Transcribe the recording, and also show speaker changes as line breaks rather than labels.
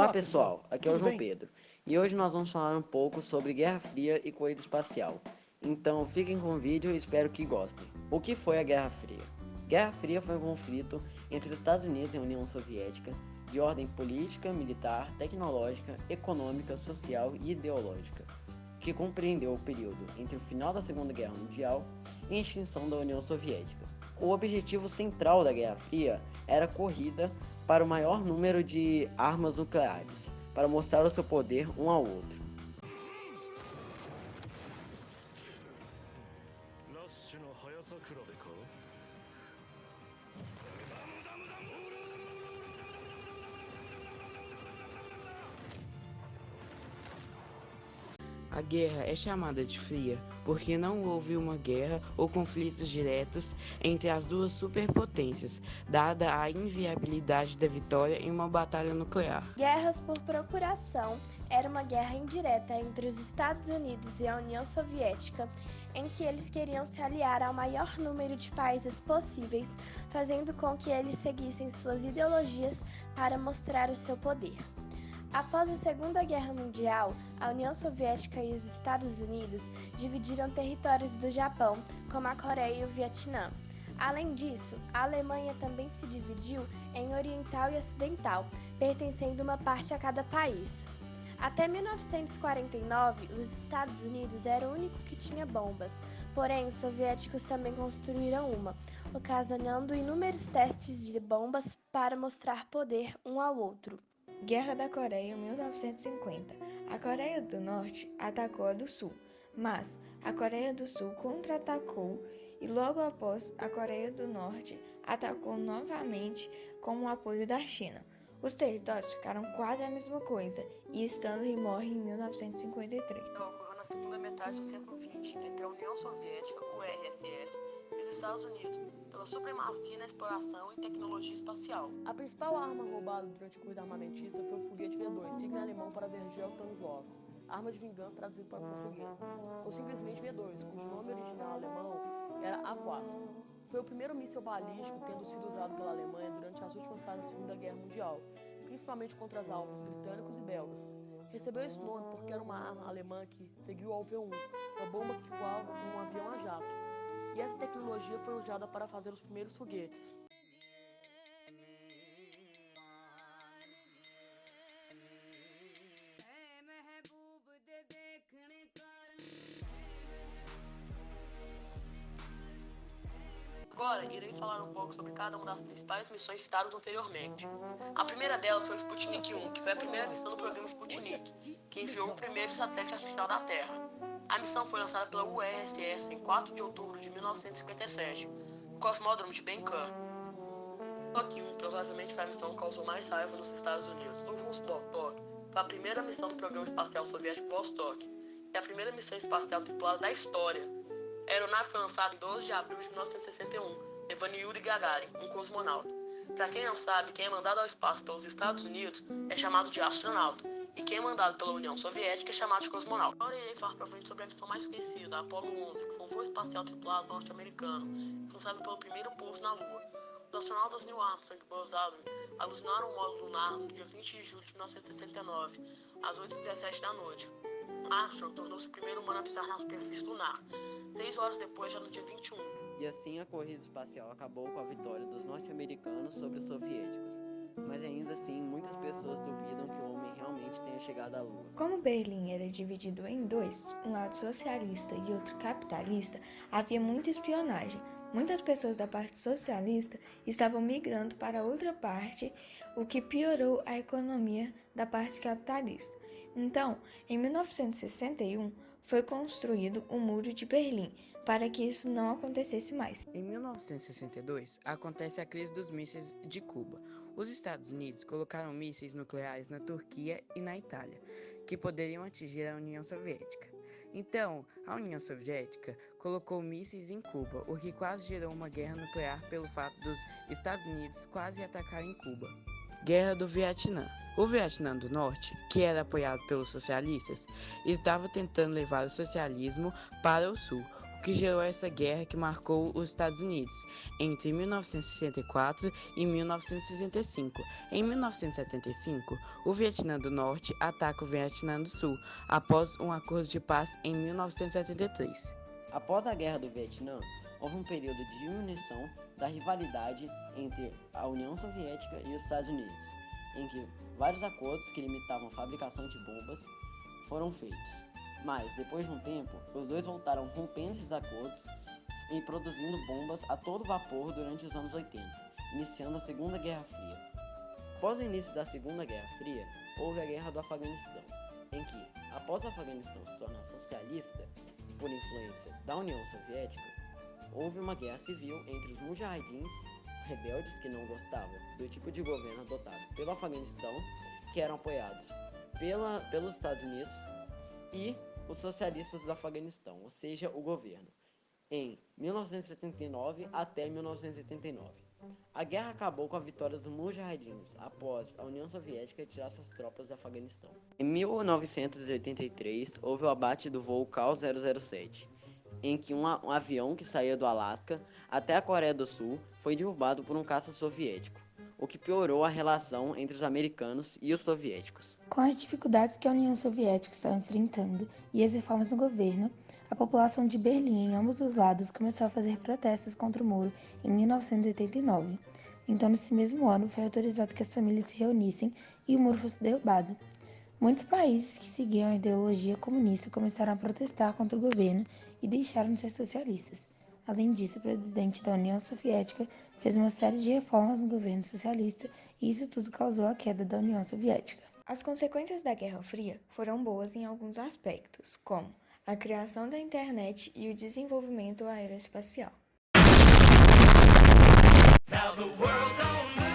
Olá pessoal, aqui é o João Pedro e hoje nós vamos falar um pouco sobre Guerra Fria e corrida espacial. Então fiquem com o vídeo e espero que gostem. O que foi a Guerra Fria? Guerra Fria foi um conflito entre os Estados Unidos e a União Soviética de ordem política, militar, tecnológica, econômica, social e ideológica, que compreendeu o período entre o final da Segunda Guerra Mundial e a extinção da União Soviética. O objetivo central da Guerra Fria era a corrida para o maior número de armas nucleares, para mostrar o seu poder um ao outro.
A guerra é chamada de fria porque não houve uma guerra ou conflitos diretos entre as duas superpotências, dada a inviabilidade da vitória em uma batalha nuclear.
Guerras por procuração era uma guerra indireta entre os Estados Unidos e a União Soviética, em que eles queriam se aliar ao maior número de países possíveis, fazendo com que eles seguissem suas ideologias para mostrar o seu poder. Após a Segunda Guerra Mundial, a União Soviética e os Estados Unidos dividiram territórios do Japão, como a Coreia e o Vietnã. Além disso, a Alemanha também se dividiu em oriental e ocidental, pertencendo uma parte a cada país. Até 1949, os Estados Unidos era o único que tinha bombas, porém os soviéticos também construíram uma, ocasionando inúmeros testes de bombas para mostrar poder um ao outro.
Guerra da Coreia, 1950. A Coreia do Norte atacou a do Sul, mas a Coreia do Sul contra-atacou e logo após a Coreia do Norte atacou novamente com o apoio da China. Os territórios ficaram quase a mesma coisa e Stanley morre em 1953.
Ocorreu na segunda metade do século XX entre a União Soviética, URSS, e os Estados Unidos, pela supremacia na exploração e tecnologia espacial.
A principal arma roubada durante a corrida armamentista foi o foguete V2, sigla em alemão para Vergel Tangov, arma de vingança traduzido para o português, ou simplesmente V2, cujo nome original alemão era A4. Foi o primeiro míssil balístico tendo sido usado pela Alemanha durante as últimas fases da Segunda Guerra Mundial, principalmente contra os alvos britânicos e belgas. Recebeu esse nome porque era uma arma alemã que seguiu ao V1, uma bomba que voava com um avião a jato. E essa tecnologia foi usada para fazer os primeiros foguetes.
Agora, irei falar um pouco sobre cada uma das principais missões citadas anteriormente. A primeira delas foi o Sputnik 1, que foi a primeira missão do programa Sputnik, que enviou o primeiro satélite artificial da Terra. A missão foi lançada pela URSS em 4 de outubro de 1957, no cosmódromo de Baikonur. Vostok 1 provavelmente foi a missão que causou mais raiva nos Estados Unidos. O Vostok foi a primeira missão do programa espacial soviético Vostok e a primeira missão espacial tripulada da história. A aeronave foi lançada em 12 de abril de 1961, levando Yuri Gagarin, um cosmonauta. Para quem não sabe, quem é mandado ao espaço pelos Estados Unidos é chamado de astronauta, e quem é mandado pela União Soviética é chamado de cosmonauta. Agora irei falar para frente sobre a missão mais conhecida, a Apollo 11, que foi um voo espacial tripulado norte-americano, responsável pelo primeiro pouso na Lua. Os astronautas Neil Armstrong e Buzz Aldrin alucinaram o módulo lunar no dia 20 de julho de 1969, às 8h17 da noite. Armstrong tornou-se o primeiro humano a pisar na superfície lunar, 6 horas depois, já no dia 21.
E assim a corrida espacial acabou com a vitória dos norte-americanos sobre os soviéticos. Mas ainda assim, muitas pessoas duvidam que o homem realmente tenha chegado à Lua.
Como Berlim era dividido em dois, um lado socialista e outro capitalista, havia muita espionagem. Muitas pessoas da parte socialista estavam migrando para outra parte, o que piorou a economia da parte capitalista. Então, em 1961, foi construído o Muro de Berlim, para que isso não acontecesse mais.
Em 1962, acontece a crise dos mísseis de Cuba. Os Estados Unidos colocaram mísseis nucleares na Turquia e na Itália, que poderiam atingir a União Soviética. Então, a União Soviética colocou mísseis em Cuba, o que quase gerou uma guerra nuclear pelo fato dos Estados Unidos quase atacarem Cuba. Guerra do Vietnã. O Vietnã do Norte, que era apoiado pelos socialistas, estava tentando levar o socialismo para o Sul, o que gerou essa guerra que marcou os Estados Unidos entre 1964 e 1965. Em 1975, o Vietnã do Norte ataca o Vietnã do Sul, após um acordo de paz em 1973.
Após a Guerra do Vietnã, houve um período de diminuição da rivalidade entre a União Soviética e os Estados Unidos, em que vários acordos que limitavam a fabricação de bombas foram feitos. Mas, depois de um tempo, os dois voltaram rompendo esses acordos e produzindo bombas a todo vapor durante os anos 80, iniciando a Segunda Guerra Fria. Após o início da Segunda Guerra Fria, houve a Guerra do Afeganistão, em que, após o Afeganistão se tornar socialista por influência da União Soviética, houve uma guerra civil entre os mujahidins, rebeldes que não gostavam do tipo de governo adotado pelo Afeganistão, que eram apoiados pelos Estados Unidos, e os socialistas do Afeganistão, ou seja, o governo, em 1979 até 1989. A guerra acabou com a vitória dos mujahidins após a União Soviética tirar suas tropas do Afeganistão. Em 1983, houve o abate do voo KAL-007, em que um avião que saía do Alasca até a Coreia do Sul foi derrubado por um caça soviético, o que piorou a relação entre os americanos e os soviéticos.
Com as dificuldades que a União Soviética estava enfrentando e as reformas no governo, a população de Berlim, em ambos os lados, começou a fazer protestos contra o muro em 1989. Então, nesse mesmo ano, foi autorizado que as famílias se reunissem e o muro fosse derrubado. Muitos países que seguiam a ideologia comunista começaram a protestar contra o governo e deixaram de ser socialistas. Além disso, o presidente da União Soviética fez uma série de reformas no governo socialista e isso tudo causou a queda da União Soviética.
As consequências da Guerra Fria foram boas em alguns aspectos, como a criação da internet e o desenvolvimento aeroespacial. Now the world don't